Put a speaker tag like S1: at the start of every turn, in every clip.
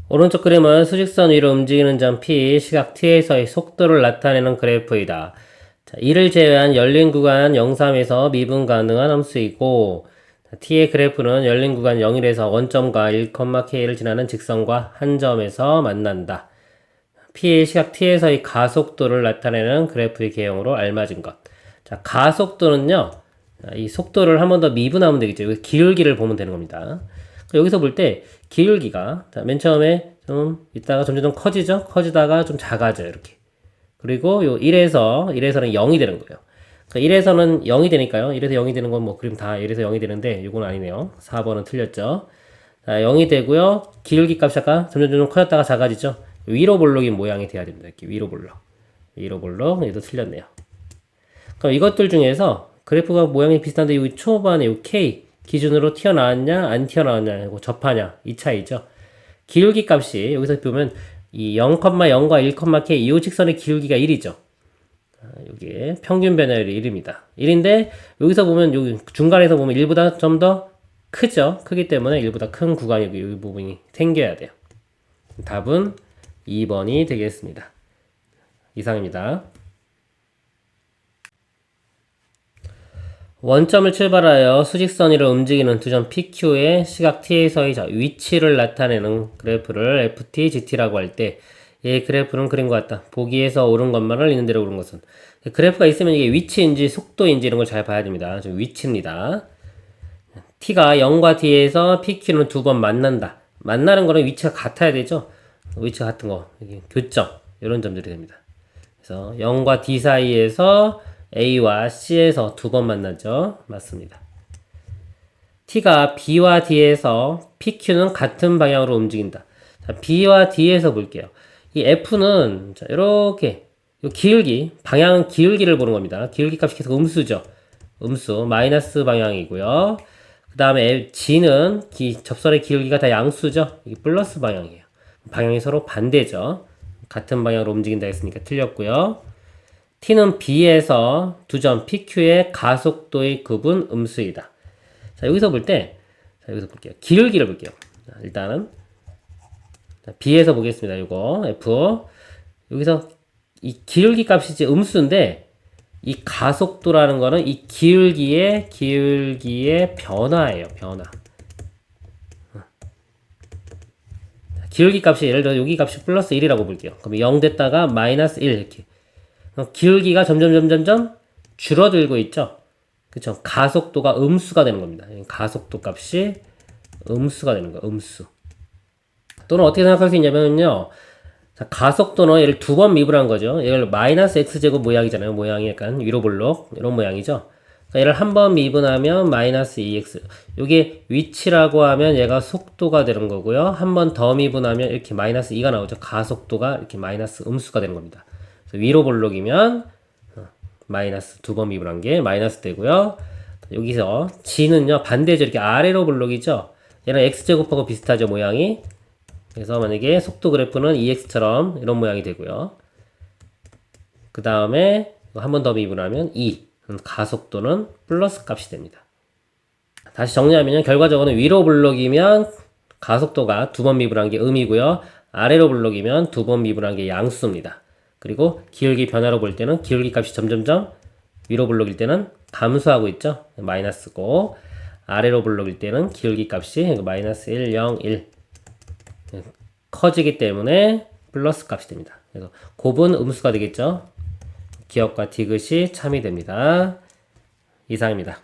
S1: 오른쪽 그림은 수직선 위로 움직이는 점 P, 시각 T에서의 속도를 나타내는 그래프이다. 자, 이를 제외한 열린 구간 0, 3에서 미분 가능한 함수이고, T의 그래프는 열린 구간 0일에서 원점과 1,K를 지나는 직선과 한 점에서 만난다. P의 시각 T에서의 가속도를 나타내는 그래프의 개형으로 알맞은 것. 자, 가속도는요, 이 속도를 한 번 더 미분하면 되겠죠. 여기 기울기를 보면 되는 겁니다. 여기서 볼 때 기울기가 맨 처음에 좀 있다가 점점 커지죠. 커지다가 좀 작아져요. 이렇게. 그리고 요 1에서는 0이 되는 거예요. 그러니까 1에서는 0이 되니까요. 1에서 0이 되는 건 뭐 그림 다 1에서 0이 되는데 이건 아니네요. 4번은 틀렸죠. 자, 0이 되고요. 기울기 값이 아까 점점 커졌다가 작아지죠. 위로 볼록인 모양이 돼야 됩니다. 이렇게 위로 볼록. 위로 볼록. 얘도 틀렸네요. 그럼 이것들 중에서 그래프가 모양이 비슷한데 이 초반에 이 K 기준으로 튀어나왔냐 안 튀어나왔냐 이거 접하냐 이 차이죠. 기울기 값이 여기서 보면 이 0,0과 1,k 이 직선의 기울기가 1이죠. 여기 평균 변화율이 1입니다. 1인데 여기서 보면 여기 중간에서 보면 1보다 좀 더 크죠. 크기 때문에 1보다 큰 구간이 여기 부분이 생겨야 돼요. 답은 2번이 되겠습니다. 이상입니다. 원점을 출발하여 수직선 위로 움직이는 두 점 PQ의 시각 T에서의 위치를 나타내는 그래프를 FT, GT라고 할 때 이 그래프는 그림과 같다. 보기에서 옳은 것만을 있는 대로 옳은 것은 그래프가 있으면 이게 위치인지 속도인지 이런 걸 잘 봐야 됩니다. 지금 위치입니다. T가 0과 D에서 PQ는 두 번 만난다. 만나는 거는 위치가 같아야 되죠. 위치가 같은 거 여기 교점 이런 점들이 됩니다. 그래서 0과 D 사이에서 A와 C에서 두 번 만나죠. 맞습니다. T가 B와 D에서 PQ는 같은 방향으로 움직인다. 자, B와 D에서 볼게요. 이 F는 자, 이렇게 기울기, 방향 기울기를 보는 겁니다. 기울기 값이 계속 음수죠. 음수, 마이너스 방향이고요. 그 다음에 G는 접선의 기울기가 다 양수죠. 이게 플러스 방향이에요. 방향이 서로 반대죠. 같은 방향으로 움직인다 했으니까 틀렸고요. T는 B에서 두 점 PQ의 가속도의 급은 음수이다. 자, 여기서 여기서 볼게요. 기울기를 볼게요. 자, 일단은, B에서 보겠습니다. 이거, F. 여기서 이 기울기 값이 이제 음수인데, 이 가속도라는 거는 이 기울기의 변화예요. 변화. 기울기 값이 예를 들어 여기 값이 플러스 1이라고 볼게요. 그럼 0 됐다가 마이너스 1 이렇게. 기울기가 점점 줄어들고 있죠. 그쵸? 가속도가 음수가 되는 겁니다. 가속도 값이 음수가 되는 거예요. 음수. 또는 어떻게 생각할 수 있냐면요. 자, 가속도는 얘를 두 번 미분한 거죠. 얘를 마이너스 x제곱 모양이잖아요. 모양이 약간 위로 볼록 이런 모양이죠. 그러니까 얘를 한 번 미분하면 마이너스 2x. 이게 위치라고 하면 얘가 속도가 되는 거고요. 한 번 더 미분하면 이렇게 마이너스 2가 나오죠. 가속도가 이렇게 마이너스 음수가 되는 겁니다. 위로 볼록이면 마이너스 두 번 미분한 게 마이너스 되고요. 여기서 G는요 반대죠. 이렇게 아래로 볼록이죠. 얘는 x제곱하고 비슷하죠 모양이. 그래서 만약에 속도 그래프는 EX처럼 이런 모양이 되고요. 그 다음에 한 번 더 미분하면 2 가속도는 플러스 값이 됩니다. 다시 정리하면 결과적으로 위로 볼록이면 가속도가 두 번 미분한 게 음이고요. 아래로 볼록이면 두 번 미분한 게 양수입니다. 그리고 기울기 변화로 볼 때는 기울기 값이 점점점 위로 볼록일 때는 감소하고 있죠. 마이너스고 아래로 볼록일 때는 기울기 값이 마이너스 1, 0, 1 커지기 때문에 플러스 값이 됩니다. 그래서 곱은 음수가 되겠죠. 기억과 디귿이 참이 됩니다. 이상입니다.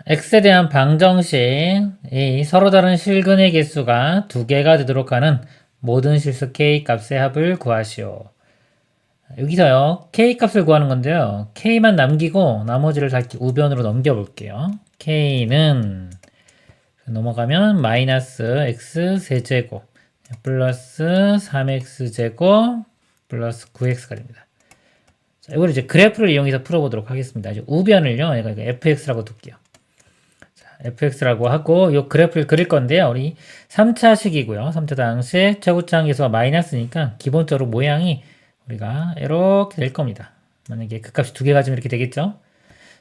S2: x에 대한 방정식 이 서로 다른 실근의 개수가 두 개가 되도록 하는 모든 실수 k 값의 합을 구하시오. 여기서요 k 값을 구하는 건데요. k만 남기고 나머지를 다 이렇게 우변으로 넘겨 볼게요. k는 넘어가면 마이너스 x 세제곱 플러스 3x제곱 플러스 9x가 됩니다. 자, 이걸 이제 그래프를 이용해서 풀어보도록 하겠습니다. 이제 우변을요, 이거 fx라고 둘게요. 자, fx라고 하고, 이 그래프를 그릴 건데요. 우리 3차식이고요. 3차 방식, 최고차항에서 마이너스니까, 기본적으로 모양이 우리가 이렇게 될 겁니다. 만약에 그 값이 두 개 가지면 이렇게 되겠죠?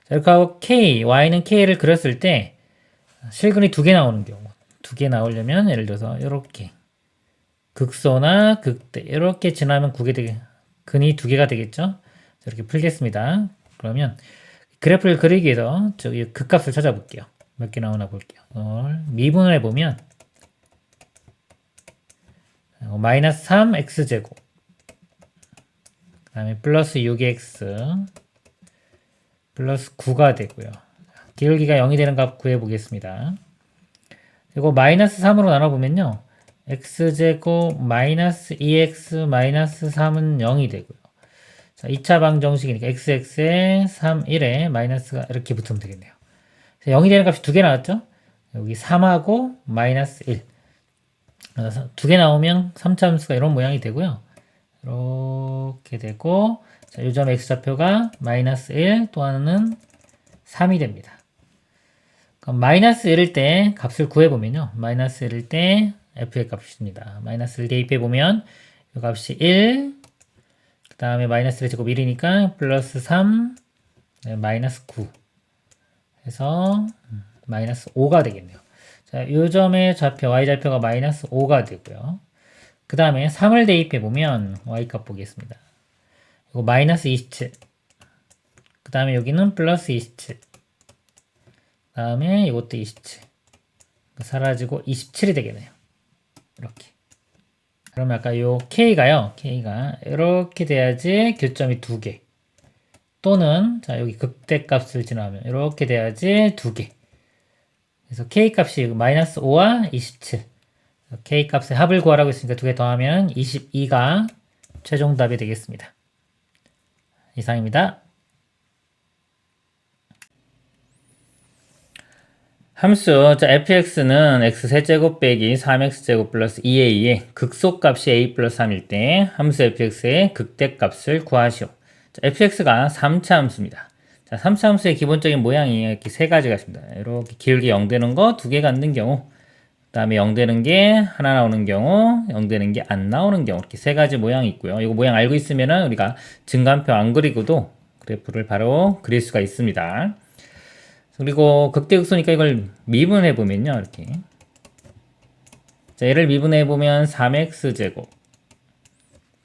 S2: 자, 이렇게 하고, y는 k를 그렸을 때, 실근이 두 개 나오는 경우. 두 개 나오려면 예를 들어서 이렇게 극소나 극대 이렇게 지나면 근이 두 개가 되겠죠. 이렇게 풀겠습니다. 그러면 그래프를 그리기 위해서 저기 극값을 찾아볼게요. 몇 개 나오나 볼게요. 미분을 해보면 마이너스 3x제곱 그 다음에 플러스 6x 플러스 9가 되고요. 기울기가 0이 되는 값 구해보겠습니다. 그리고 마이너스 3으로 나눠보면요. x제곱 마이너스 2x 마이너스 3은 0이 되고요. 자, 2차 방정식이니까 xx에 3, 1에 마이너스가 이렇게 붙으면 되겠네요. 0이 되는 값이 두 개 나왔죠? 여기 3하고 마이너스 1. 두 개 나오면 3차 함수가 이런 모양이 되고요. 이렇게 되고, 자, 요점 x좌표가 마이너스 1, 또 하나는 3이 됩니다. 그럼 마이너스 1일 때 값을 구해보면요. 마이너스 1일 때 f의 값입니다. 마이너스 1 대입해보면 이 값이 1, 그 다음에 마이너스 1의 제곱 1이니까 플러스 3, 마이너스 9 해서 마이너스 5가 되겠네요. 자, 요점의 좌표, y좌표가 마이너스 5가 되고요. 그 다음에 3을 대입해보면 y값 보겠습니다. 이거 마이너스 27. 그 다음에 여기는 플러스 27. 그 다음에 이것도 27. 사라지고 27이 되겠네요. 이렇게. 그러면 아까 요 K가 이렇게 돼야지 교점이 두 개. 또는, 자, 여기 극대값을 지나면 이렇게 돼야지 두 개. 그래서 K값이 마이너스 5와 27. K값의 합을 구하라고 했으니까 두 개 더하면 22가 최종 답이 되겠습니다. 이상입니다. 함수 fx는 x세제곱 빼기 3x제곱 플러스 2a의 극소값이 a 플러스 3일 때 함수 fx의 극대값을 구하시오. fx가 3차 함수입니다. 자, 3차 함수의 기본적인 모양이 이렇게 세 가지가 있습니다. 이렇게 길게 0 되는 거 두 개가 있는 경우, 그 다음에 0 되는 게 하나 나오는 경우, 0 되는 게 안 나오는 경우, 이렇게 세 가지 모양이 있고요. 이거 모양 알고 있으면은 우리가 증간표 안 그리고도 그래프를 바로 그릴 수가 있습니다. 그리고 극대극소니까 이걸 미분해 보면요, 이렇게. 자, 얘를 미분해 보면 3x제곱.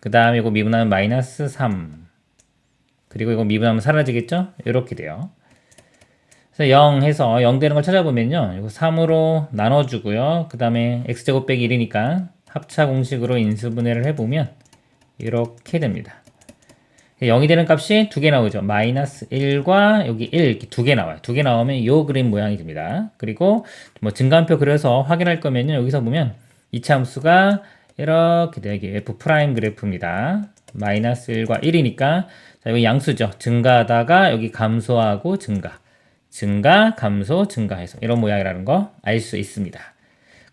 S2: 그 다음에 이거 미분하면 마이너스 3. 그리고 이거 미분하면 사라지겠죠? 이렇게 돼요. 그래서 0 해서 0 되는 걸 찾아보면요, 이거 3으로 나눠주고요. 그 다음에 x제곱 빼기 1이니까 합차 공식으로 인수분해를 해보면 이렇게 됩니다. 0이 되는 값이 두 개 나오죠. 마이너스 1과 여기 1 이렇게 두 개 나와요. 두 개 나오면 이 그림 모양이 됩니다. 그리고 뭐 증간표 그려서 확인할 거면요. 여기서 보면 2차 함수가 이렇게 돼요. 이게 f 프라임 그래프입니다. 마이너스 1과 1이니까 자, 여기 양수죠. 증가하다가 여기 감소하고 증가, 감소, 증가해서 이런 모양이라는 거 알 수 있습니다.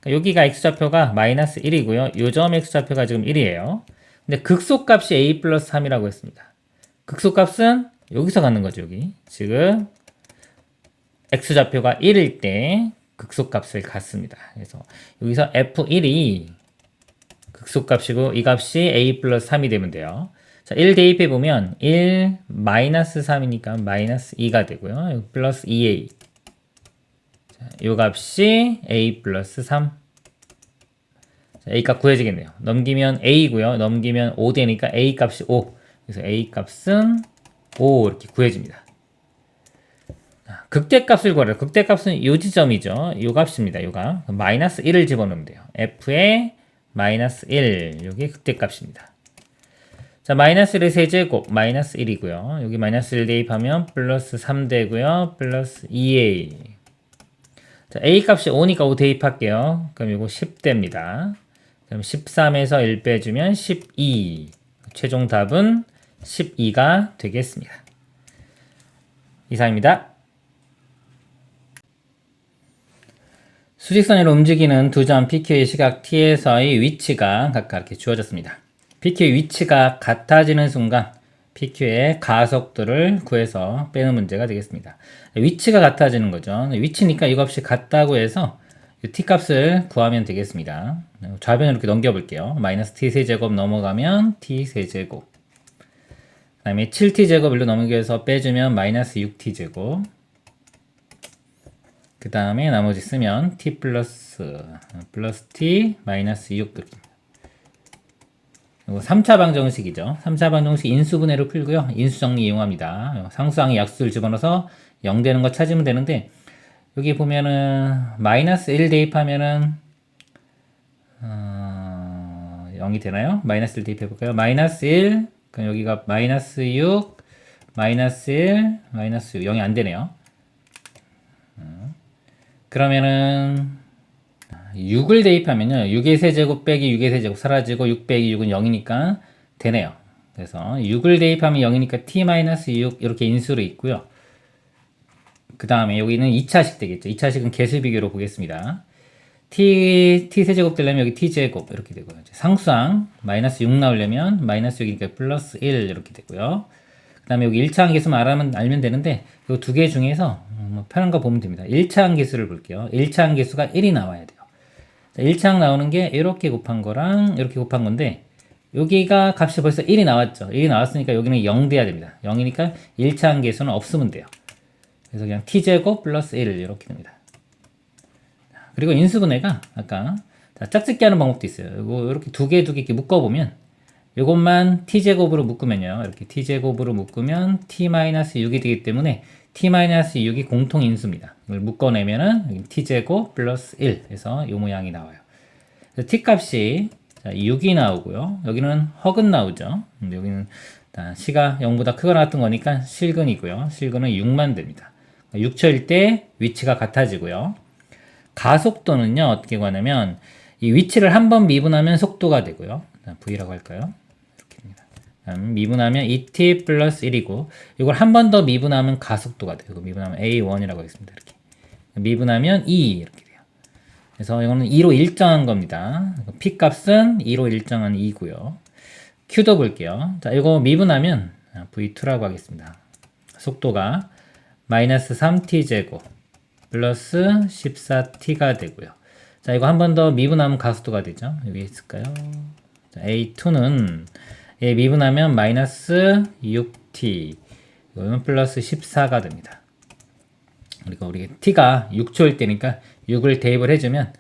S2: 그러니까 여기가 x좌표가 마이너스 1이고요. 요점 x좌표가 지금 1이에요. 근데 극소값이 a 플러스 3이라고 했습니다. 극소값은 여기서 갖는 거죠, 여기. 지금 x좌표가 1일 때 극소값을 갖습니다. 그래서 여기서 f1이 극소값이고 이 값이 a 플러스 3이 되면 돼요. 자, 1 대입해 보면 1 마이너스 3이니까 마이너스 2가 되고요. 플러스 2a. 자, 이 값이 a 플러스 3. 자, a 값 구해지겠네요. 넘기면 a고요. 넘기면 5 되니까 a 값이 5. 그래서 a 값은 5 이렇게 구해집니다. 극대값을 구하라. 극대값은 이 지점이죠. 이 값입니다. 요 값. 마이너스 1을 집어넣으면 돼요. f의 마이너스 1. 이게 극대값입니다. 자, 마이너스 1의 세제곱 마이너스 1이고요. 여기 마이너스 1 대입하면 플러스 3 되고요. 플러스 2a. 자, a 값이 5니까 5 대입할게요. 그럼 이거 10 됩니다. 그럼 13에서 1 빼주면 12. 최종 답은 12가 되겠습니다. 이상입니다. 수직선으로 움직이는 두 점 PQ의 시각 T에서의 위치가 각각 이렇게 주어졌습니다. PQ의 위치가 같아지는 순간 PQ의 가속도를 구해서 빼는 문제가 되겠습니다. 위치가 같아지는 거죠. 위치니까 이 값이 같다고 해서 이 T값을 구하면 되겠습니다. 좌변으로 이렇게 넘겨볼게요. 마이너스 T세제곱 넘어가면 T세제곱. 그 다음에 7T제곱 일로 넘겨서 빼주면 마이너스 6T제곱. 그 다음에 나머지 쓰면 t 플러스 t 마이너스 6 이렇게. 이거 3차 방정식이죠. 3차 방정식 인수분해로 풀고요. 인수정리 이용합니다. 상수항에 약수를 집어넣어서 0 되는 거 찾으면 되는데 여기 보면은 마이너스 1 대입하면은 0이 되나요? 마이너스 1 대입해볼까요? 마이너스 1, 그럼 여기가 마이너스 6, 마이너스 1, 마이너스 6, 0이 안 되네요. 그러면은 6을 대입하면요. 6의 세제곱 빼기 6의 세제곱 사라지고 6 빼기 6은 0이니까 되네요. 그래서 6을 대입하면 0이니까 t-6 이렇게 인수로 있고요. 그 다음에 여기는 2차식 되겠죠. 2차식은 개수 비교로 보겠습니다. t 세제곱 되려면 여기 t제곱 이렇게 되고요. 상수항 마이너스 6 나오려면 마이너스 6이니까 플러스 1 이렇게 되고요. 그 다음에 여기 1차 항계수만 알면 되는데 이 두 개 중에서 편한 거 보면 됩니다. 1차 항계수를 볼게요. 1차 항계수가 1이 나와야 돼요. 1차 항 나오는 게 이렇게 곱한 거랑 이렇게 곱한 건데 여기가 값이 벌써 1이 나왔죠. 1이 나왔으니까 여기는 0 돼야 됩니다. 0이니까 1차 항계수는 없으면 돼요. 그래서 그냥 t제곱 플러스 1 이렇게 됩니다. 그리고 인수분해가 아까 짝짓기 하는 방법도 있어요. 이거 이렇게 두 개 이렇게 묶어보면 이것만 t제곱으로 묶으면요. 이렇게 t제곱으로 묶으면 t-6이 되기 때문에 t-6이 공통 인수입니다. 이걸 묶어내면은 t제곱 플러스 1 해서 이 모양이 나와요. t값이 6이 나오고요. 여기는 허근 나오죠. 여기는 c가 0보다 크거나 같은 거니까 실근이고요. 실근은 6만 됩니다. 6초일 때 위치가 같아지고요. 가속도는요, 어떻게 구하냐면, 이 위치를 한 번 미분하면 속도가 되고요. V라고 할까요? 이렇게입니다. 미분하면 2t 플러스 1이고, 이걸 한 번 더 미분하면 가속도가 돼요. 미분하면 A1이라고 하겠습니다. 이렇게. 미분하면 2 이렇게 돼요. 그래서 이거는 2로 일정한 겁니다. P 값은 2로 일정한 2고요. Q도 볼게요. 자, 이거 미분하면 V2라고 하겠습니다. 속도가 마이너스 3t 제곱 플러스 14t가 되고요. 자, 이거 한 번 더 미분하면 가속도가 되죠. 여기 있을까요? 자, A2는 미분하면 마이너스 6t 이거는 플러스 14가 됩니다. 그리고 우리 t가 6초일 때니까 6을 대입을 해주면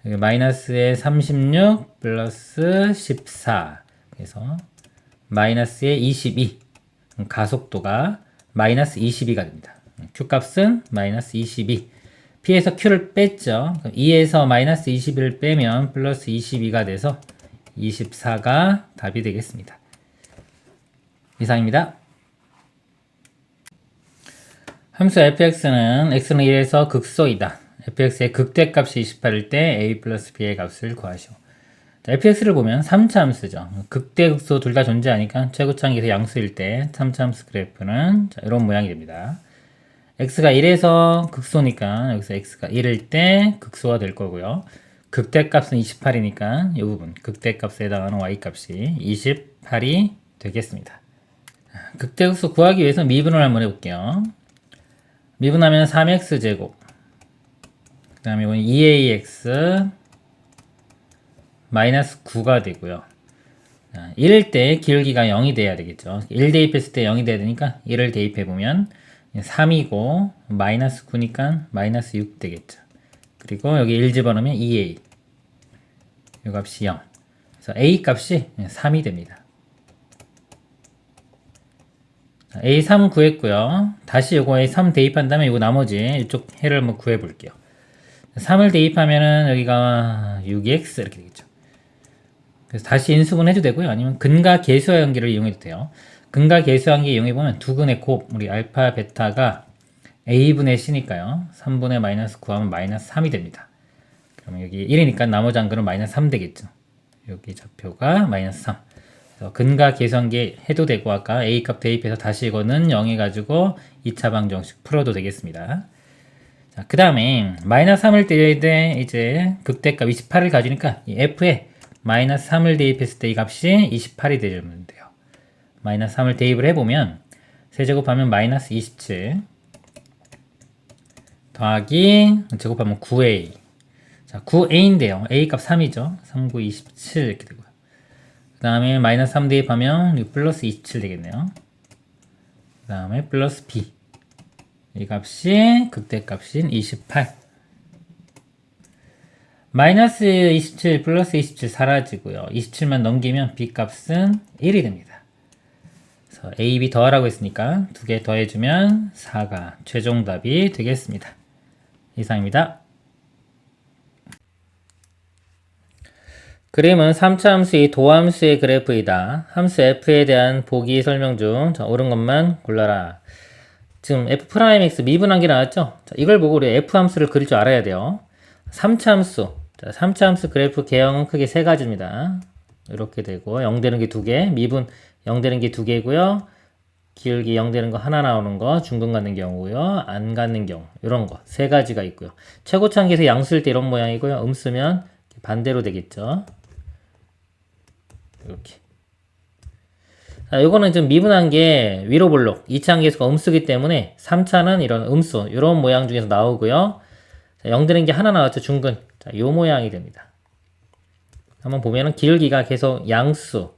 S2: 마이너스에 36 플러스 14 그래서 마이너스에 22 가속도가 마이너스 22가 됩니다. Q값은 마이너스 22 P에서 Q를 뺐죠. 2에서 마이너스 21을 빼면 플러스 22가 돼서 24가 답이 되겠습니다. 이상입니다. 함수 fx는 x는 1에서 극소이다. fx의 극대값이 28일 때 a 플러스 b의 값을 구하시오. fx를 보면 3차 함수죠. 극대, 극소 둘 다 존재하니까 최고차항에서 양수일 때 3차 함수 그래프는 이런 모양이 됩니다. x가 1에서 극소니까 여기서 x가 1일 때 극소가 될 거고요. 극대값은 28이니까 이 부분 극대값에 해당하는 y값이 28이 되겠습니다. 극대극소 구하기 위해서 미분을 한번 해볼게요. 미분하면 3x제곱 그 다음에 이건 2ax 마이너스 9가 되고요. 1일 때 기울기가 0이 돼야 되겠죠. 1 대입했을 때 0이 돼야 되니까 1을 대입해보면 3이고 마이너스 9니까 마이너스 6 되겠죠. 그리고 여기 1 집어넣으면 2a 이 값이 0 그래서 a 값이 3이 됩니다. A3 구했고요. 다시 요거에 3 대입한 다음에 이거 나머지 이쪽 해를 한번 구해 볼게요. 3을 대입하면은 여기가 6x 이렇게 되겠죠. 그래서 다시 인수분 해도 되고요. 아니면 근과 계수와 관계를 이용해도 돼요. 근과 계수와 관계 이용해보면 두 근의 곱, 우리 알파, 베타가 a분의 c니까요. 3분의 마이너스 9하면 마이너스 3이 됩니다. 그러면 여기 1이니까 나머지 한 근은 마이너스 3 되겠죠. 여기 좌표가 마이너스 3. 그래서 근과 계수관계 해도 되고 아까 A값 대입해서 다시 이거는 0 해가지고 2차 방정식 풀어도 되겠습니다. 자, 그 다음에 마이너스 3을 대입할 때 이제 극대값 28을 가지니까 이 F에 마이너스 3을 대입했을 때 이 값이 28이 되면 돼요. 마이너스 3을 대입을 해보면 세제곱하면 마이너스 27 더하기 제곱하면 9A 자 9A인데요. A값 3이죠. 3, 9, 27 이렇게 되고요. 그 다음에 마이너스 3 대입하면 플러스 27 되겠네요. 그 다음에 플러스 B 이 값이 극대값인 28 마이너스 27 플러스 27 사라지고요. 27만 넘기면 b 값은 1이 됩니다. 그래서 a, b 더하라고 했으니까 두 개 더해주면 4가 최종 답이 되겠습니다. 이상입니다. 그림은 3차 함수의 도함수의 그래프이다. 함수 f에 대한 보기 설명 중 옳은 것만 골라라. 지금 f'x 미분한 게 나왔죠? 자, 이걸 보고 우리 f함수를 그릴 줄 알아야 돼요. 3차 함수. 자, 3차 함수 그래프 개형은 크게 세 가지입니다. 이렇게 되고 0 되는 게 2개, 미분 0 되는 게 2개고요. 기울기 0 되는 거 하나 나오는 거, 중근 갖는 경우고요. 안 갖는 경우. 이런 거 세 가지가 있고요. 최고차항계에서 양수일 때 이런 모양이고요. 음수면 반대로 되겠죠. 이렇게. 자, 요거는 좀 미분한 게 위로 볼록 2차 함계수가 음수기 때문에 3차는 이런 음수 이런 모양 중에서 나오고요. 자, 0 되는 게 하나 나왔죠. 중근. 자, 요 모양이 됩니다. 한번 보면은 기울기가 계속 양수.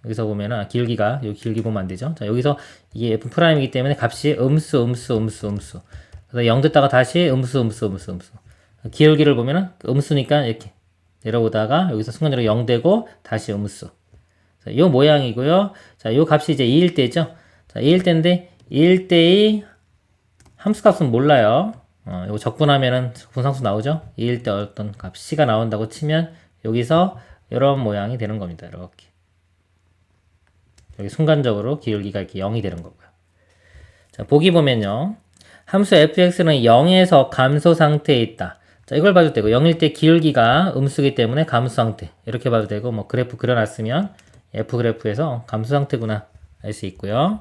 S2: 여기서 보면은 기울기가 요 길기 보면 안 되죠. 자, 여기서 이게 f'이기 때문에 값이 음수. 그래서 0 됐다가 다시 음수. 기울기를 보면은 음수니까 이렇게 내려오다가 여기서 순간적으로 0 되고 다시 음수. 자, 요 모양이고요. 자, 요 값이 이제 2일 때죠. 자, 2일 때인데 2일 때의 함수값은 몰라요. 요거 적분하면은 분상수 나오죠. 2일 때 어떤 값 C가 나온다고 치면 여기서 이런 모양이 되는 겁니다. 이렇게. 여기 순간적으로 기울기가 이렇게 0이 되는 거고요. 자, 보기 보면요. 함수 fx는 0에서 감소 상태에 있다. 자, 이걸 봐도 되고 0일 때 기울기가 음수기 때문에 감소 상태. 이렇게 봐도 되고 뭐 그래프 그려놨으면 f 그래프에서 감소 상태구나 알 수 있고요.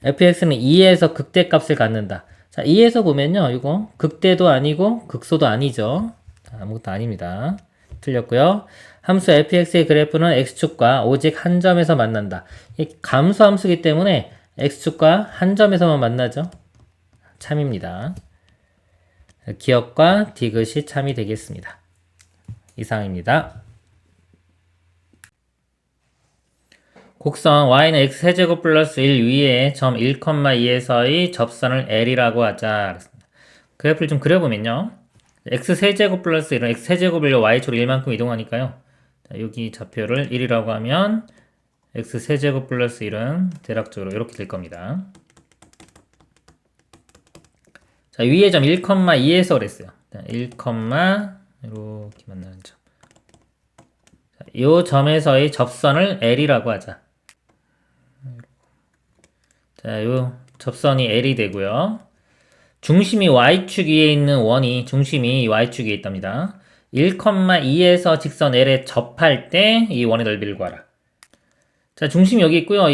S2: fx는 2에서 극대값을 갖는다. 자, 2에서 보면요. 이거 극대도 아니고 극소도 아니죠. 자, 아무것도 아닙니다. 틀렸고요. 함수 fx의 그래프는 x축과 오직 한 점에서 만난다. 이 감소 함수이기 때문에 x축과 한 점에서만 만나죠. 참입니다. 기억과 디귿이 참이 되겠습니다. 이상입니다. 곡선 y는 x세제곱 플러스 1 위에 점 1,2에서의 접선을 L이라고 하자. 그래프를 좀 그려보면요. x세제곱 플러스 1은 x세제곱을 y축으로 1만큼 이동하니까요. 자, 여기 좌표를 1이라고 하면 x세제곱 플러스 1은 대략적으로 이렇게 될 겁니다. 자, 위에 점 1,2에서 그랬어요. 자, 1, 이렇게 만나는 점. 자, 이 점에서의 접선을 L이라고 하자. 자, 요 접선이 L이 되고요. 중심이 y축 위에 있는 원이 중심이 y축 위에 있답니다. 1,2에서 직선 L에 접할 때 이 원의 넓이를 구하라. 자, 중심이 여기 있고요.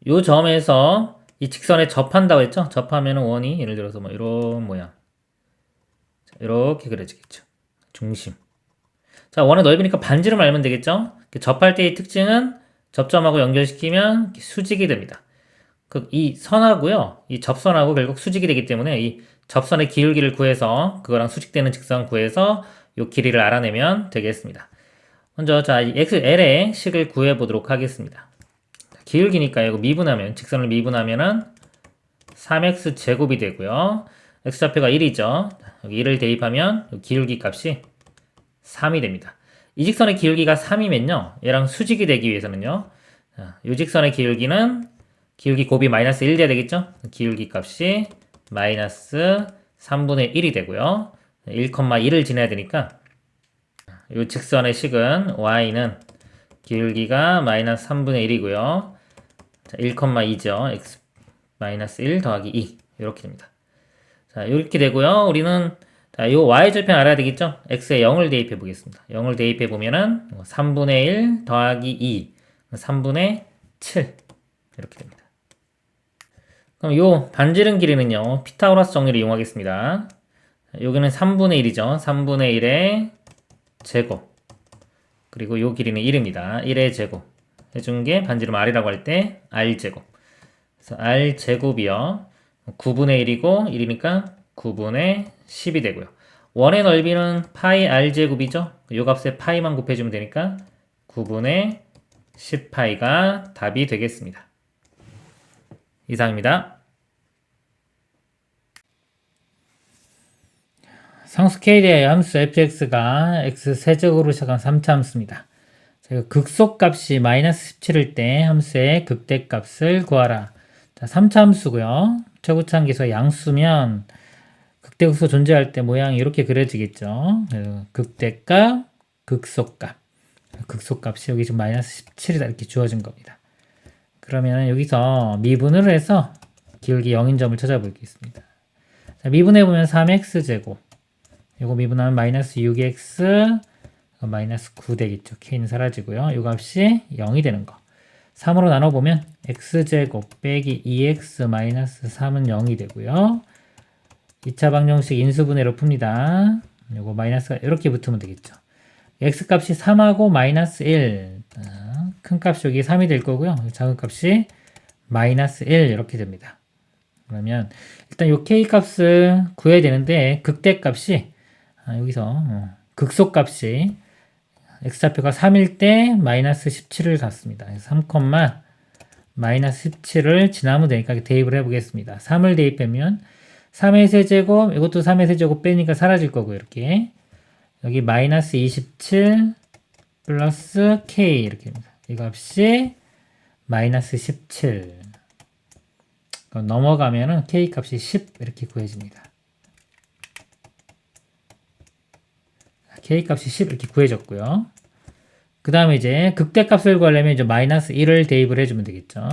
S2: 요 점에서 이 직선에 접한다고 했죠? 접하면은 원이 예를 들어서 뭐 이런 모양. 자, 이렇게 그려지겠죠. 중심. 자, 원의 넓이니까 반지름 알면 되겠죠? 접할 때의 특징은 접점하고 연결시키면 수직이 됩니다. 이 선하고요, 이 접선하고 결국 수직이 되기 때문에 이 접선의 기울기를 구해서 그거랑 수직되는 직선 구해서 요 길이를 알아내면 되겠습니다. 먼저 자, 이 XL의 식을 구해 보도록 하겠습니다. 기울기니까 이거 미분하면 직선을 미분하면은 3x 제곱이 되고요. x좌표가 1이죠. 여기 1을 대입하면 기울기 값이 3이 됩니다. 이 직선의 기울기가 3이면요. 얘랑 수직이 되기 위해서는요. 자, 이 직선의 기울기는 기울기 곱이 마이너스 1 돼야 되겠죠? 기울기 값이 마이너스 3분의 1이 되고요. 1,1을 지나야 되니까 이 직선의 식은 y는 기울기가 마이너스 3분의 1이고요. 1,2죠. x 마이너스 1 더하기 2 이렇게 됩니다. 자, 이렇게 되고요. 우리는 자, 이 y절편 알아야 되겠죠? x에 0을 대입해 보겠습니다. 0을 대입해 보면은 3분의 1 더하기 2 3분의 7 이렇게 됩니다. 그럼 요 반지름 길이는요. 피타고라스 정리를 이용하겠습니다. 여기는 3분의 1이죠. 3분의 1의 제곱. 그리고 요 길이는 1입니다. 1의 제곱. 해준 게 반지름 r이라고 할 때 r제곱. 그래서 r제곱이요. 9분의 1이고 1이니까 9분의 10이 되고요. 원의 넓이는 파이 r제곱이죠. 요 값에 파이만 곱해주면 되니까 9분의 10파이가 답이 되겠습니다. 이상입니다. 상수 K에 대하여 함수 fx가 x 세제곱으로 시작한 3차 함수입니다. 자, 극소값이 마이너스 17일 때 함수의 극대값을 구하라. 자, 3차 함수고요. 최고차항계수 양수면 극대극소 존재할 때 모양이 이렇게 그려지겠죠. 극대값, 극소값. 극소값이 여기 지금 마이너스 17이다 이렇게 주어진 겁니다. 그러면 여기서 미분을 해서 기울기 0인 점을 찾아보겠습니다. 자, 미분해보면 3x제곱. 이거 미분하면 마이너스 6x, 마이너스 9 되겠죠. k는 사라지고요. 이 값이 0이 되는 거. 3으로 나눠보면 x제곱 빼기 2x 마이너스 3은 0이 되고요. 2차 방정식 인수분해로 풉니다. 요거 마이너스가 이렇게 붙으면 되겠죠. x값이 3하고 마이너스 1. 큰 값이 여기 3이 될 거고요. 작은 값이 마이너스 1 이렇게 됩니다. 그러면 일단 요 k값을 구해야 되는데 극대값이 여기서 극소값이 x좌표가 3일 때 마이너스 17을 갖습니다. 3, 마이너스 17을 지나면 되니까 대입을 해보겠습니다. 3을 대입하면 3의 세제곱, 이것도 3의 세제곱 빼니까 사라질 거고 이렇게 여기 마이너스 27 플러스 k 이렇게 됩니다. 이 값이 마이너스 17 넘어가면은 k 값이 10 이렇게 구해집니다. k 값이 10 이렇게 구해졌고요. 그 다음에 이제 극대값을 구하려면 이제 마이너스 1을 대입을 해주면 되겠죠.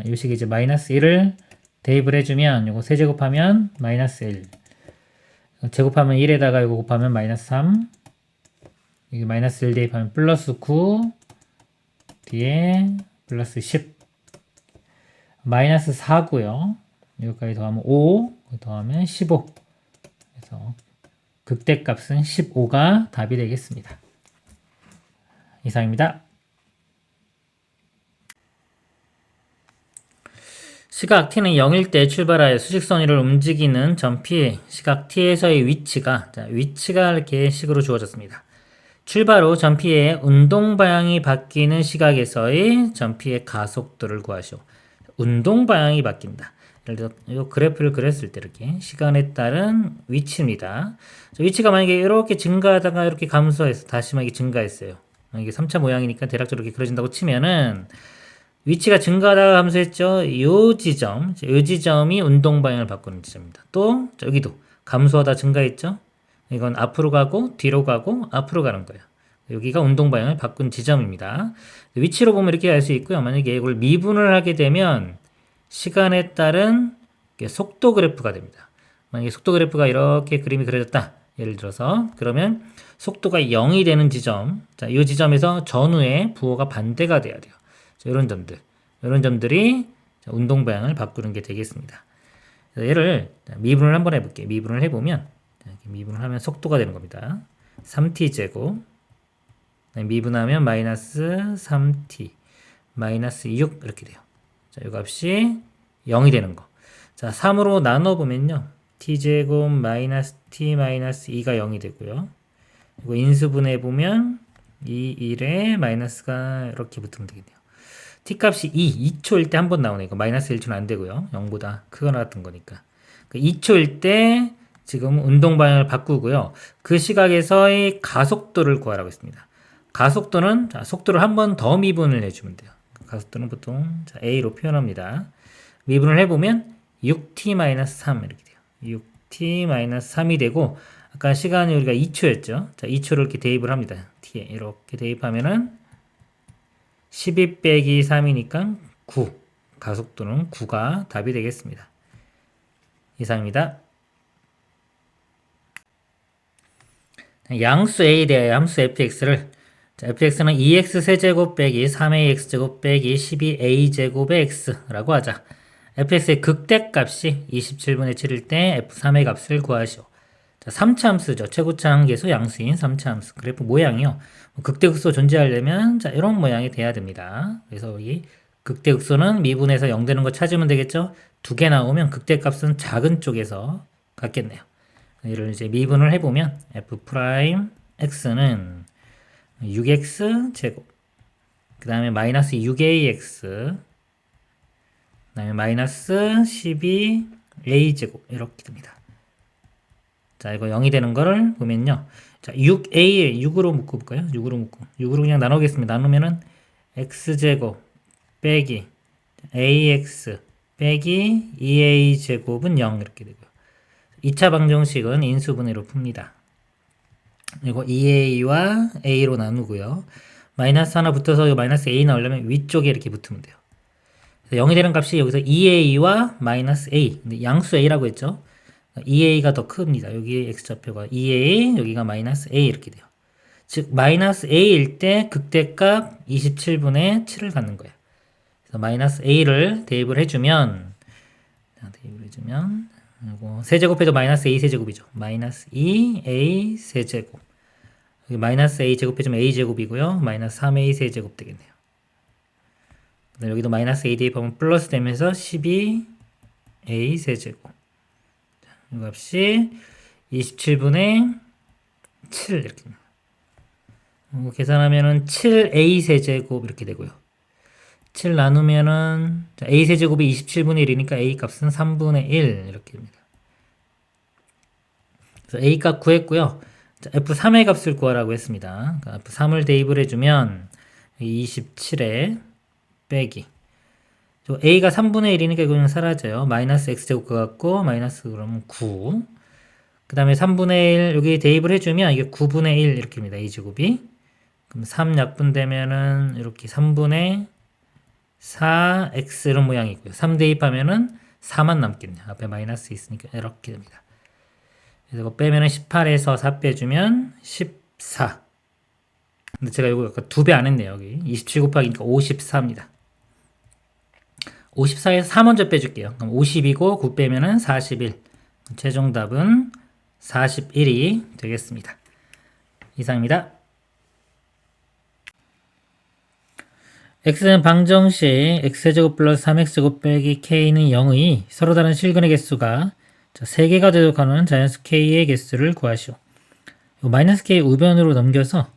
S2: 이 식에 이제 마이너스 1을 대입을 해주면 요거 세제곱하면 마이너스 1 제곱하면 1에다가 이거 곱하면 마이너스 3 이게 마이너스 1 대입하면 플러스 9 뒤에 플러스 10 마이너스 4고요. 여기까지 더하면 5 더하면 15 그래서 극대값은 15가 답이 되겠습니다. 이상입니다. 시각 t는 0일 때 출발하여 수직선 위를 움직이는 점 P, 시각 t에서의 위치가 이렇게 식으로 주어졌습니다. 출발 후 점 P의 운동 방향이 바뀌는 시각에서의 점 P의 가속도를 구하시오. 운동 방향이 바뀐다. 예를 들어 이 그래프를 그렸을 때 이렇게 시간에 따른 위치입니다. 위치가 만약에 이렇게 증가하다가 이렇게 감소해서 다시 만약에 증가했어요. 이게 3차 모양이니까 대략적으로 이렇게 그려진다고 치면은 위치가 증가하다가 감소했죠. 이 지점이 운동 방향을 바꾸는 지점입니다. 또 여기도 감소하다 증가했죠. 이건 앞으로 가고 뒤로 가고 앞으로 가는 거예요. 여기가 운동 방향을 바꾼 지점입니다. 위치로 보면 이렇게 알 수 있고요. 만약에 이걸 미분을 하게 되면 시간에 따른 속도 그래프가 됩니다. 만약에 속도 그래프가 이렇게 그림이 그려졌다. 예를 들어서 그러면 속도가 0이 되는 지점, 자, 이 지점에서 전후의 부호가 반대가 돼야 돼요. 자, 이런 점들이 운동 방향을 바꾸는 게 되겠습니다. 얘를 미분을 한번 해볼게요. 미분을 해보면 미분을 하면 속도가 되는 겁니다. 3t제곱 미분하면 마이너스 3t 마이너스 6 이렇게 돼요. 자, 이 값이 0이 되는 거. 자, 3으로 나눠보면요. t제곱 마이너스 t 마이너스 2가 0이 되고요. 이거 인수분해보면 이 1에 마이너스가 이렇게 붙으면 되겠네요. t값이 2초일 때 한 번 나오네. 이거 마이너스 1초는 안 되고요. 0보다 크거나 같은 거니까. 2초일 때 지금 운동 방향을 바꾸고요. 그 시각에서의 가속도를 구하라고 했습니다. 가속도는 자, 속도를 한 번 더 미분을 해주면 돼요. 가속도는 보통 자, a로 표현합니다. 미분을 해보면 6t-3 이렇게 돼요. 6t-3이 되고 아까 시간이 우리가 2초였죠. 자, 2초를 이렇게 대입을 합니다. t에 이렇게 대입하면은 12 빼기 3이니까 9. 가속도는 9가 답이 되겠습니다. 이상입니다. 양수 a에 대해 함수 fx를 자, fx는 2x 세제곱 빼기 3ax제곱 빼기 12a제곱의 x라고 하자. fx의 극대값이 27분의 7일 때 f3의 값을 구하시오. 자, 3차 함수죠. 최고차 한계수 양수인 3차 함수. 그래프 모양이요. 극대극소 존재하려면 자, 이런 모양이 돼야 됩니다. 그래서 여기 극대극소는 미분해서 0 되는 거 찾으면 되겠죠. 2개 나오면 극대값은 작은 쪽에서 같겠네요. 이를 이제 미분을 해보면 f 프라임 x는 6x 제곱 그 다음에 마이너스 6ax 그 다음에 마이너스 12a 제곱 이렇게 됩니다. 자, 이거 0이 되는 거를 보면요. 자, 6a에 6으로 묶어볼까요? 6으로 묶고. 6으로 그냥 나누겠습니다. 나누면은 x제곱 빼기 ax 빼기 2a제곱은 0 이렇게 되고요. 2차 방정식은 인수분해로 풉니다. 이거 2a와 a로 나누고요. 마이너스 하나 붙어서 마이너스 a 나오려면 위쪽에 이렇게 붙으면 돼요. 0이 되는 값이 여기서 2a와 마이너스 a. 근데 양수 a라고 했죠. 2a가 더 큽니다. 여기 x좌표가 2a, 여기가 마이너스 a 이렇게 돼요. 즉 마이너스 a일 때 극대값 27분의 7을 갖는 거예요. 그래서 마이너스 a를 대입을 해주면 이거 세제곱해도 마이너스 a 세제곱이죠. 마이너스 2a 세제곱. 여기 마이너스 a 제곱해주면 a 제곱이고요. 마이너스 3a 세제곱 되겠네요. 여기도 마이너스 a 대입하면 플러스 되면서 12a 세제곱. 이 값이 27분의 7 이렇게 계산하면은 7a 세제곱 이렇게 되고요. 7 나누면은 a 세제곱이 27분의 1이니까 a 값은 3분의 1 이렇게 됩니다. 그래서 a 값 구했고요. f3의 값을 구하라고 했습니다. 그러니까 f3을 대입을 해주면 27에 빼기 a가 3분의 1이니까 이거는 사라져요. 마이너스 x제곱 같고 마이너스 그러면 9. 그 다음에 3분의 1 여기 대입을 해주면 이게 9분의 1 이렇게입니다. a제곱이. 그럼 3 약분되면은 이렇게 3분의 4x 이런 모양이고요. 3 대입하면은 4만 남겠네요. 앞에 마이너스 있으니까 이렇게 됩니다. 그래서 이거 빼면은 18에서 4 빼주면 14. 근데 제가 이거 아까 2배 안 했네요. 여기 27 곱하기니까 54입니다. 54에서 4 먼저 빼줄게요. 그럼 50이고 9 빼면은 41. 최종 답은 41이 되겠습니다. 이상입니다. x는 방정식 x제곱 플러스 3x제곱 빼기 k는 0의 서로 다른 실근의 개수가 3개가 되도록 하는 자연수 k의 개수를 구하시오. 마이너스 k 우변으로 넘겨서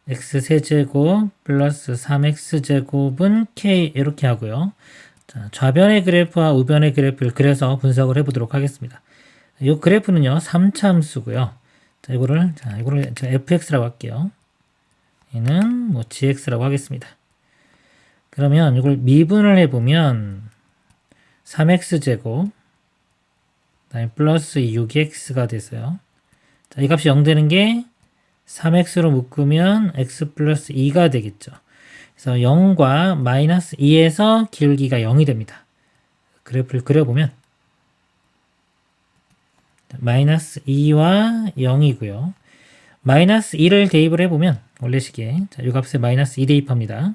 S2: x세제곱 플러스 3x제곱은 k 이렇게 하고요. 자, 좌변의 그래프와 우변의 그래프를 그려서 분석을 해보도록 하겠습니다. 이 그래프는요 3차함수고요. 자, 이거를 제가 fx라고 할게요. 얘는 뭐 gx라고 하겠습니다. 그러면 이걸 미분을 해보면 3x제곱 그다음에 플러스 6x가 돼서요. 자, 이 값이 0 되는 게 3x로 묶으면 x 플러스 2가 되겠죠. 그래서 0과 마이너스 2에서 기울기가 0이 됩니다. 그래프를 그려보면 마이너스 2와 0이고요. 마이너스 2를 대입을 해보면 원래식에 자, 이 값에 마이너스 2 대입합니다.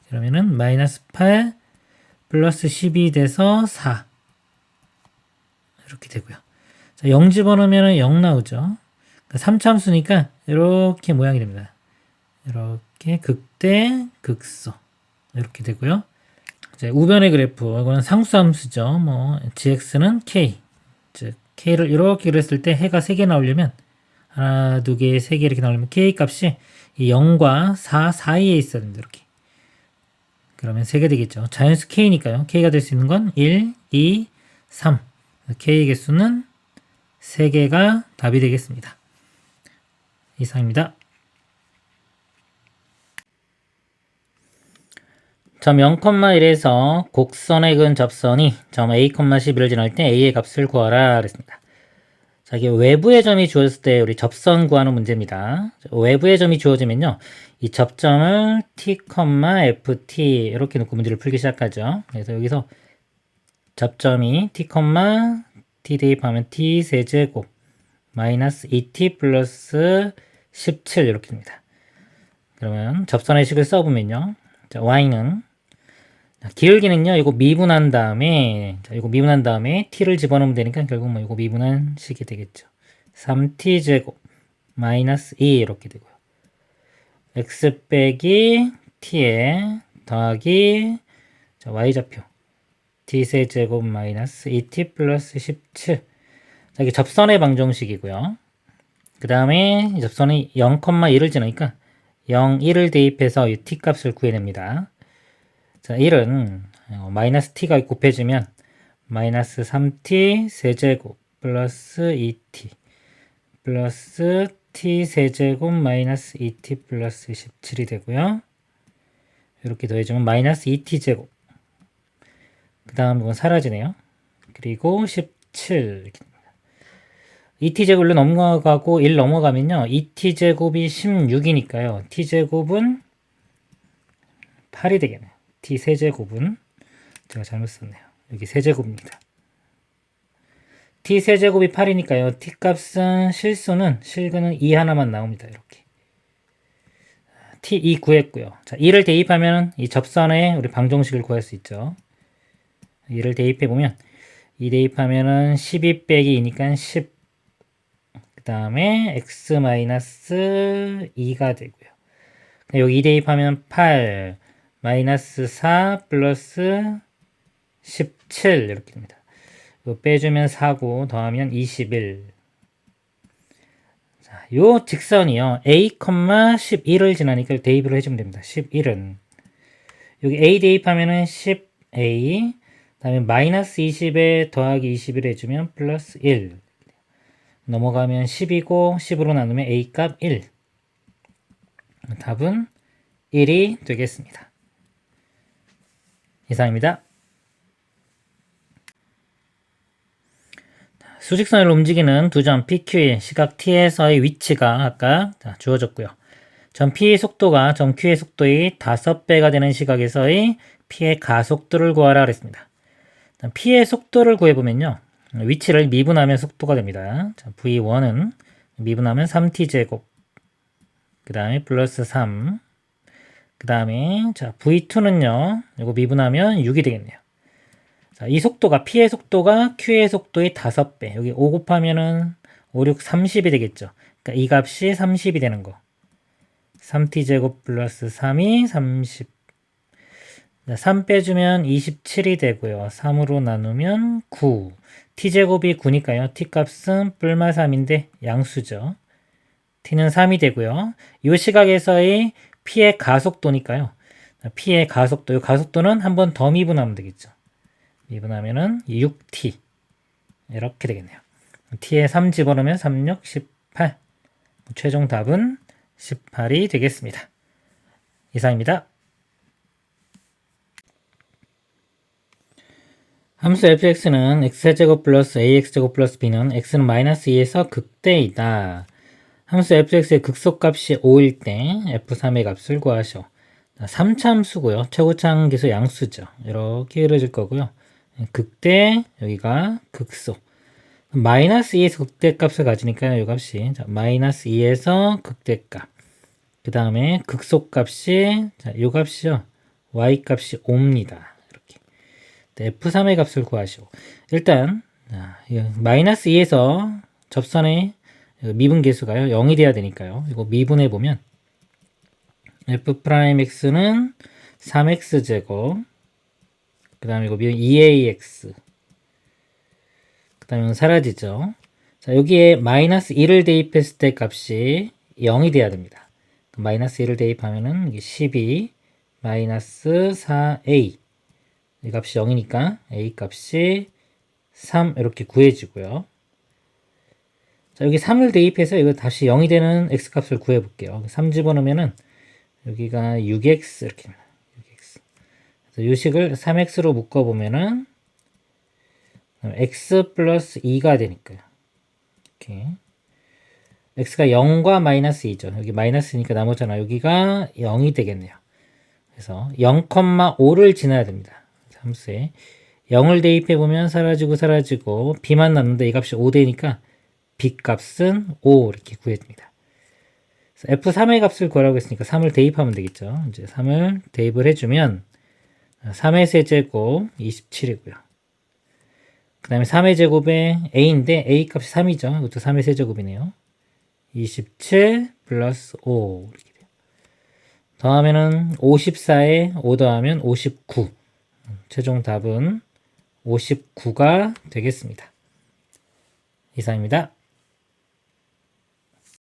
S2: 그러면은 마이너스 8 플러스 12 돼서 4 이렇게 되고요. 자, 0 집어넣으면 0 나오죠. 그러니까 3차함수니까 이렇게 모양이 됩니다. 이렇게 극대 극소 이렇게 되고요. 이제 우변의 그래프 이거는 상수함수죠. 뭐 gx는 k 즉 k를 이렇게 그렸을 때 해가 3개 나오려면 하나, 두 개, 3개 이렇게 나오려면 k 값이 이 0과 4 사이에 있어야 됩니다. 이렇게. 그러면 3개 되겠죠. 자연수 k니까요. k가 될 수 있는 건 1, 2, 3. k의 개수는 3개가 답이 되겠습니다. 이상입니다. 점 0,1에서 곡선의 근 접선이 점 a,11을 지날 때 a의 값을 구하라 그랬습니다. 자, 이게 외부의 점이 주어졌을 때 우리 접선 구하는 문제입니다. 외부의 점이 주어지면요. 이 접점을 t, ft 이렇게 놓고 문제를 풀기 시작하죠. 그래서 여기서 접점이 t, t 대입하면 t 세제곱 마이너스 2t 플러스 17 이렇게 됩니다. 그러면 접선의 식을 써보면요. 자, y는 기울기는요. 이거 미분한 다음에 t를 집어넣으면 되니까 결국 뭐 이거 미분한 식이 되겠죠. 3t 제곱 마이너스 2 이렇게 되고요. x 빼기 t에 더하기 자, y좌표 t 세제곱 마이너스 2t 플러스 17. 자, 이게 접선의 방정식이고요. 그 다음에 접선이 0,1을 지나니까 0, 1을 대입해서 이 t 값을 구해냅니다. 자, 1은 마이너스 t가 곱해지면 마이너스 3t 세제곱 플러스 2t 플러스 t 세제곱 마이너스 2t 플러스 17이 되고요. 이렇게 더해주면 마이너스 2t 제곱. 그 다음 이건 사라지네요. 그리고 17 이렇게 됩니다. 2t 제곱로 넘어가고 1 넘어가면요. 2t 제곱이 16이니까요. t 제곱은 8이 되겠네요. t 세제곱은 제가 잘못 썼네요. 여기 세제곱입니다. t 세제곱이 8이니까요. t 값은 실근은 2 하나만 나옵니다. 이렇게. t 2 구했고요. 자, 2를 대입하면 이 접선에 우리 방정식을 구할 수 있죠. 2를 대입해 보면 2 대입하면은 12 빼기 2니까 10. 그 다음에 x 마이너스 2가 되고요. 여기 2 대입하면 8 마이너스 4 플러스 17 이렇게 됩니다. 이거 빼주면 4고 더하면 21. 자, 요 직선이요. a, 11을 지나니까 대입을 해주면 됩니다. 11은 여기 a 대입하면은 10a 다음에 마이너스 20에 더하기 21 해주면 플러스 1 넘어가면 10이고 10으로 나누면 a 값 1. 답은 1이 되겠습니다. 이상입니다. 수직선을 움직이는 두 점 PQ의 시각 T에서의 위치가 아까 주어졌고요. 점 P의 속도가 점 Q의 속도의 5배가 되는 시각에서의 P의 가속도를 구하라 그랬습니다. P의 속도를 구해보면요. 위치를 미분하면 속도가 됩니다. 자, V1은 미분하면 3t제곱 그 다음에 플러스 3 그 다음에 자 V2는요. 이거 미분하면 6이 되겠네요. 자, 이 속도가 P의 속도가 Q의 속도의 5배. 여기 5 곱하면은 5, 6, 30이 되겠죠. 그러니까 이 값이 30이 되는 거. 3t제곱 플러스 3이 30. 자, 3 빼주면 27이 되고요. 3으로 나누면 9. t제곱이 9니까요. t값은 뿔마 3인데 양수죠. t는 3이 되고요. 이 시각에서의 P의 가속도니까요. P의 가속도, 이 가속도는 한 번 더 미분하면 되겠죠. 미분하면은 6t 이렇게 되겠네요. t에 3 집어넣으면 3, 6, 18. 최종 답은 18이 되겠습니다. 이상입니다. 함수 fx는 x제곱 플러스 ax제곱 플러스 b는 x는 마이너스 2에서 극대이다. 함수 fx의 극소값이 5일 때 f3의 값을 구하시오. 3차 함수고요. 최고차 함수 양수죠. 이렇게 그려질 거고요. 극대, 여기가 극소. 마이너스 2에서 극대값을 가지니까요. 이 값이 마이너스 2에서 극대값. 그 다음에 극소값이 이 값이요. y값이 5입니다. 이렇게. f3의 값을 구하시오. 일단 마이너스 2에서 접선의 미분 계수가요. 0이 돼야 되니까요. 이거 미분해 보면 f'x는 3x제곱 그 다음에 이거 2ax 그 다음에 사라지죠. 자, 여기에 마이너스 1을 대입했을 때 값이 0이 돼야 됩니다. 마이너스 1을 대입하면은 이게 12 마이너스 4a 이 값이 0이니까 a 값이 3 이렇게 구해지고요. 자, 여기 3을 대입해서 이거 다시 0이 되는 x 값을 구해 볼게요. 3 집어넣으면은 여기가 6x 이렇게 됩니다. 6x. 그래서 이 식을 3x로 묶어 보면은 x 플러스 2가 되니까요. 이렇게. x가 0과 마이너스 2죠. 여기 마이너스니까 나머지나 여기가 0이 되겠네요. 그래서 0,5를 지나야 됩니다. 함수에 0을 대입해 보면 사라지고 b만 남는데 이 값이 5 되니까 b 값은 5 이렇게 구해집니다. f3의 값을 구하라고 했으니까 3을 대입하면 되겠죠. 이제 3을 대입을 해주면 3의 세제곱 27이고요. 그 다음에 3의 제곱에 a인데 a 값이 3이죠. 이것도 3의 세제곱이네요. 27 플러스 5 이렇게 돼요. 더하면은 54에 5 더하면 59. 최종 답은 59가 되겠습니다. 이상입니다.